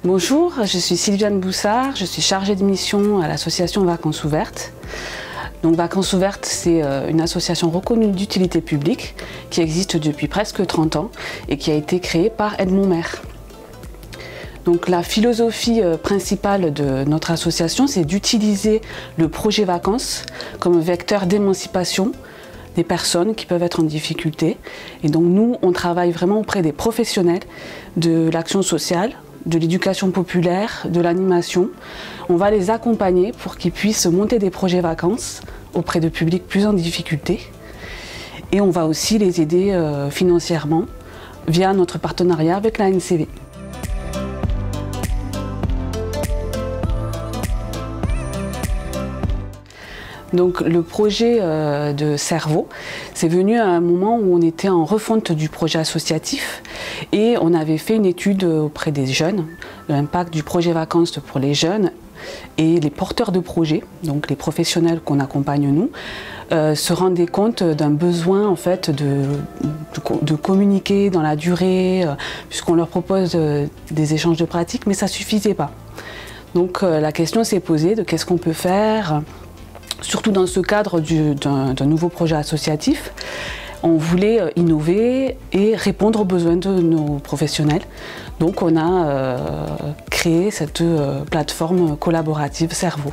Bonjour, je suis Sylviane Boussard, je suis chargée de mission à l'association Vacances Ouvertes. Donc Vacances Ouvertes, c'est une association reconnue d'utilité publique qui existe depuis presque 30 ans et qui a été créée par Edmond Maire. Donc la philosophie principale de notre association, c'est d'utiliser le projet vacances comme vecteur d'émancipation des personnes qui peuvent être en difficulté. Et donc nous, on travaille vraiment auprès des professionnels de l'action sociale, de l'éducation populaire, de l'animation. On va les accompagner pour qu'ils puissent monter des projets vacances auprès de publics plus en difficulté. Et on va aussi les aider financièrement via notre partenariat avec la NCV. Donc le projet de Cerveau, c'est venu à un moment où on était en refonte du projet associatif et on avait fait une étude auprès des jeunes, l'impact du projet vacances pour les jeunes et les porteurs de projets, donc les professionnels qu'on accompagne nous, se rendaient compte d'un besoin en fait de communiquer dans la durée, puisqu'on leur propose des échanges de pratiques, mais ça ne suffisait pas. Donc la question s'est posée de qu'est-ce qu'on peut faire. Surtout dans ce cadre d'un nouveau projet associatif, on voulait innover et répondre aux besoins de nos professionnels. Donc on a créé cette plateforme collaborative Cerveau,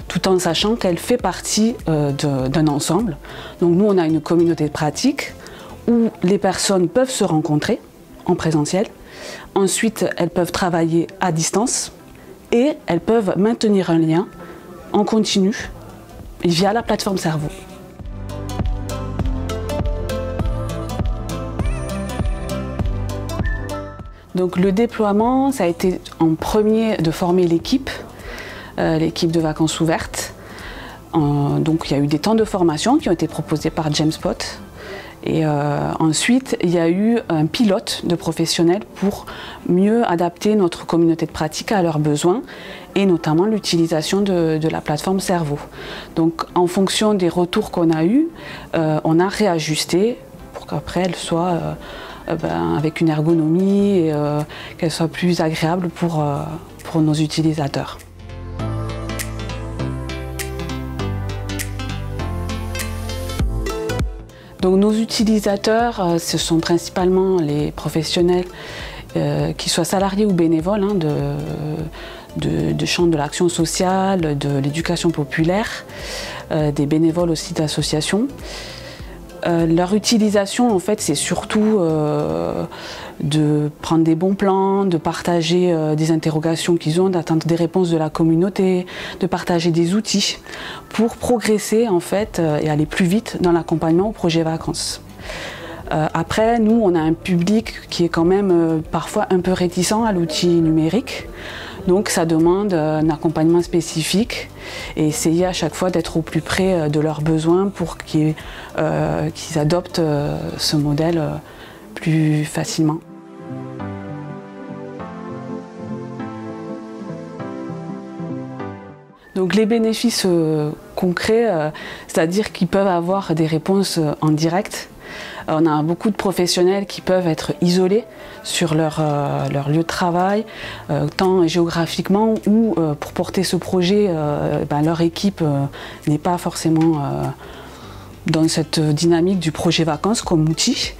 tout en sachant qu'elle fait partie d'un ensemble. Donc nous, on a une communauté de pratique où les personnes peuvent se rencontrer en présentiel. Ensuite, elles peuvent travailler à distance et elles peuvent maintenir un lien en continu via la plateforme Cerveau. Donc le déploiement, ça a été en premier de former l'équipe de Vacances Ouvertes. Donc il y a eu des temps de formation qui ont été proposés par Jamespot. Et ensuite, il y a eu un pilote de professionnels pour mieux adapter notre communauté de pratique à leurs besoins et notamment l'utilisation de la plateforme Cerveau. Donc en fonction des retours qu'on a eus, on a réajusté pour qu'après elle soit avec une ergonomie et qu'elle soit plus agréable pour nos utilisateurs. Donc nos utilisateurs, ce sont principalement les professionnels qui soient salariés ou bénévoles de champs de l'action sociale, de l'éducation populaire, des bénévoles aussi d'associations. Leur utilisation, en fait, c'est surtout de prendre des bons plans, de partager des interrogations qu'ils ont, d'attendre des réponses de la communauté, de partager des outils pour progresser, en fait, et aller plus vite dans l'accompagnement au projet vacances. Après, nous, on a un public qui est quand même parfois un peu réticent à l'outil numérique. Donc ça demande un accompagnement spécifique et essayer à chaque fois d'être au plus près de leurs besoins pour qu'ils adoptent ce modèle plus facilement. Donc les bénéfices concrets, c'est-à-dire qu'ils peuvent avoir des réponses en direct. On a beaucoup de professionnels qui peuvent être isolés sur leur lieu de travail, tant géographiquement ou pour porter ce projet, leur équipe n'est pas forcément dans cette dynamique du projet vacances comme outil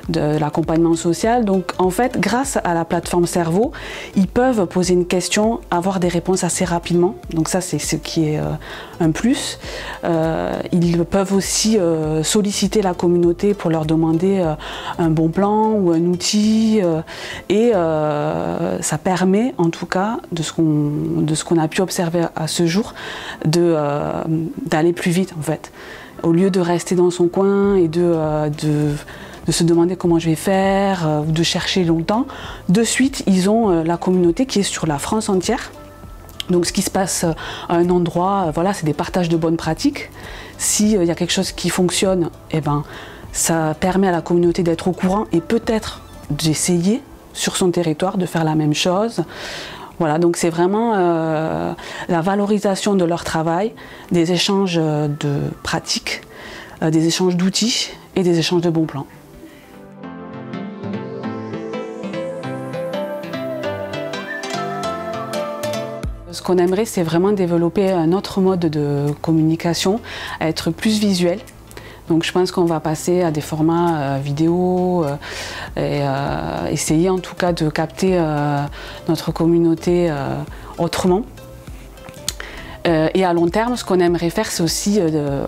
de l'accompagnement social. Donc en fait, grâce à la plateforme Cerveau, ils peuvent poser une question, avoir des réponses assez rapidement. Donc ça, c'est ce qui est un plus. Ils peuvent aussi solliciter la communauté pour leur demander un bon plan ou un outil. Et ça permet, en tout cas, de ce qu'on a pu observer à ce jour, d'aller plus vite en fait. Au lieu de rester dans son coin et de se demander comment je vais faire ou de chercher longtemps, de suite ils ont la communauté qui est sur la France entière. Donc ce qui se passe à un endroit, voilà, c'est des partages de bonnes pratiques. S'il y a quelque chose qui fonctionne, eh ben, ça permet à la communauté d'être au courant et peut-être d'essayer sur son territoire de faire la même chose. Voilà, donc c'est vraiment la valorisation de leur travail, des échanges de pratiques, des échanges d'outils et des échanges de bons plans. Ce qu'on aimerait, c'est vraiment développer un autre mode de communication, à être plus visuel. Donc je pense qu'on va passer à des formats vidéo et essayer en tout cas de capter notre communauté autrement. Et à long terme, ce qu'on aimerait faire, c'est aussi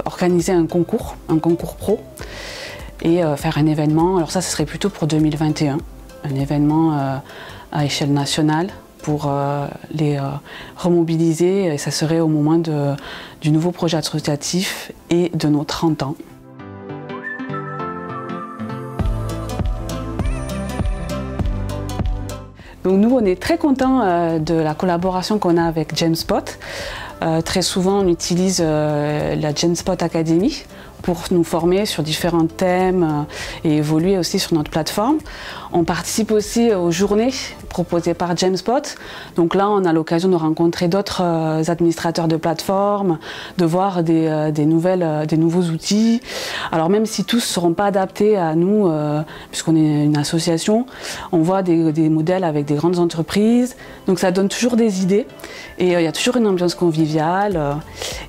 organiser un concours pro et faire un événement. Alors ça, ce serait plutôt pour 2021, un événement à échelle nationale pour les remobiliser. Et ça serait au moment du nouveau projet associatif et de nos 30 ans. Donc nous, on est très contents de la collaboration qu'on a avec Jamespot. Très souvent, on utilise la Jamespot Academy pour nous former sur différents thèmes et évoluer aussi sur notre plateforme. On participe aussi aux journées proposées par Jamespot. Donc là, on a l'occasion de rencontrer d'autres administrateurs de plateformes, de voir des nouveaux outils. Alors même si tous ne seront pas adaptés à nous, puisqu'on est une association, on voit des modèles avec des grandes entreprises. Donc ça donne toujours des idées et il y a toujours une ambiance conviviale.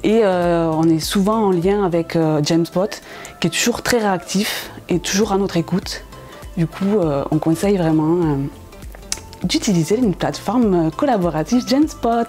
Et on est souvent en lien avec Jamespot, qui est toujours très réactif et toujours à notre écoute. Du coup, on conseille vraiment d'utiliser une plateforme collaborative Jamespot.